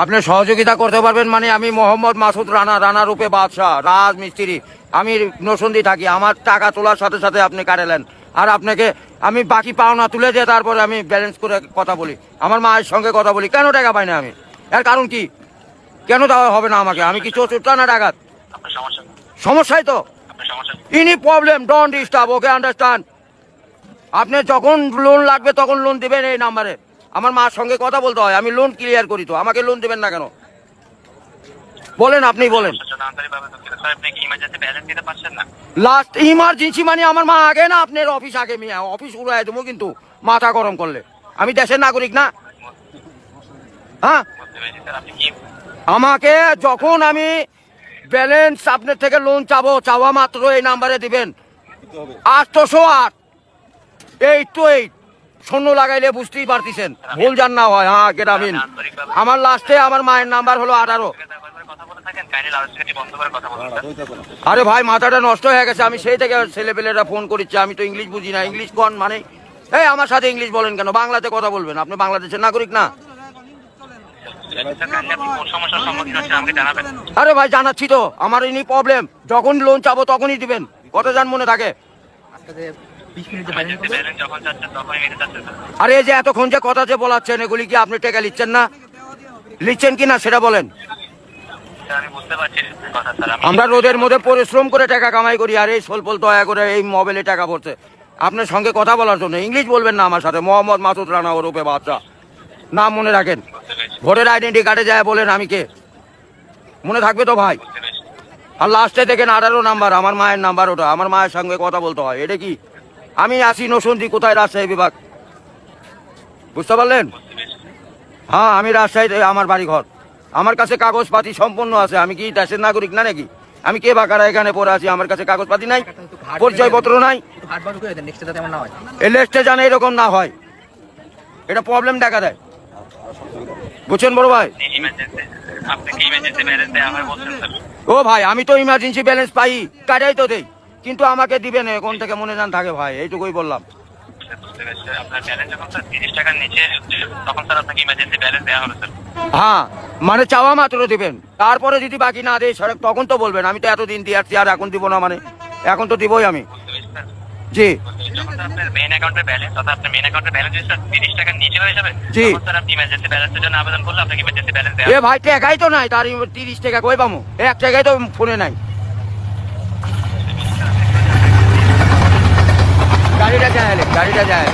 আপনি সহযোগিতা করতে পারবেন মানে আমি মোহাম্মদ মাসুদ রানা, রানা রূপে বাদশাহ, রাজ মিস্ত্রি। আমি নসন্দি থাকি। আমার টাকা তোলার সাথে সাথে আপনি কাটালেন, আর আপনাকে আমি বাকি পাওনা তুলে দিয়ে তারপরে আমি ব্যালেন্স করে কথা বলি, আমার মায়ের সঙ্গে কথা বলি। কেন টাকা পাই না আমি? এর কারণ কি? কেন দেওয়া হবে না আমাকে? আমি কি চোর না ডাকাত? সমস্যাই তো ইনি problem. Don't disturb, okay understand. আপনি যখন লোন লাগবে তখন লোন দিবেন এই নাম্বারে। আমার মার সঙ্গে কথা বলতে হয়, আমি লোন ক্লিয়ার করি। তো আমাকে লোন দিবেন না কেন বলেন? আপনি বলেন। লাস্ট ইমার্জেন্সি মানে আমার মা আগে না আপনার অফিস আগে? মিয়া অফিস উড়াই দেবো কিন্তু মাথা গরম করলে। আমি দেশের নাগরিক না? হ্যাঁ, আমাকে যখন আমি ব্যালেন্স আপনার থেকে লোন চাওয়া মাত্র এই নাম্বারে দিবেন 808 শূন্য লাগাইলে বুঝতেই পারতেছেন, ভুল জান না হয়। হ্যাঁ গ্রামীণ। আমার লাস্টে আমার মায়ের নাম্বার হলো 18। আরে ভাই মাথাটা নষ্ট হয়ে গেছে। আমি সেই থেকে ছেলেপেলেরা ফোন করেছি, আমি তো ইংলিশ বুঝি না। ইংলিশ কোন মানে? এই আমার সাথে ইংলিশ বলেন কেন? বাংলাতে কথা বলবেন। আপনি বাংলাদেশের নাগরিক না? আরে ভাই জানাচ্ছি তো, আমার ইনি প্রবলেম। যখন লোন চাবো তখনই দিবেন, কত জান মনে থাকে? আরে এই যে এতক্ষণ যে কথা যে বলাচ্ছেন, এগুলি কি আপনি টাকা লিখছেন না? লিখছেন কি না সেটা বলেন। আমরা রোদের মধ্যে পরিশ্রম করে টাকা কামাই করি, আর এই সোলপল দয়া করে এই মোবাইলে টাকা পড়ছে আপনার সঙ্গে কথা বলার জন্য। ইংলিশ বলবেন না আমার সাথে। মোহাম্মদ মাসুদ রানা ওরূপে বাদশাহ, নাম মনে রাখেন। ভোটার আইডেন্টি কার্ডে যায় বলেন আমি কে, মনে থাকবে তো ভাই? আর লাস্টে দেখেন 18 নাম্বার, আমার মায়ের নাম্বার ওটা। আমার মায়ের সঙ্গে কথা বলতে হয়। এটা কি? আমি আসি নসুন্দি, কোথায়? রাজশাহী বিভাগ, বুঝতে পারলেন? হ্যাঁ আমি রাজশাহীতে, আমার বাড়ি ঘর। আমার কাছে কাগজপাতি সম্পূর্ণ আছে। আমি কি দেশের নাগরিক না নাকি? আমি কে বাকারা এখানে পড়ে আছি? আমার কাছে কাগজপাতি নাই, পরিচয়পত্র নাই। এই লিস্টে জানে এরকম না হয়, এটা প্রবলেম দেখা দেয়। বুঝছেন বড় ভাই? ও ভাই আমি তো ইমার্জেন্সি ব্যালেন্স পাই, কাটাই তো দেই, কিন্তু আমাকে দিবেন কোন থেকে মনে জান থাকে ভাই, এইটুকুই বললাম। হ্যাঁ মানে চাওয়া মাত্র দিবেন, তারপরে যদি বাকি না দেয় সড়ক তখন তো বলবেন। আমি তো এতদিন দিয়ে আসছি, আর এখন দিব না মানে? এখন তো দিবই আমি। জি এ ভাই টাকাই তো নাই, তার 30 টাকা কই পামু? 1 টাকাই তো ফোনে নাই। গাড়িটা যায়।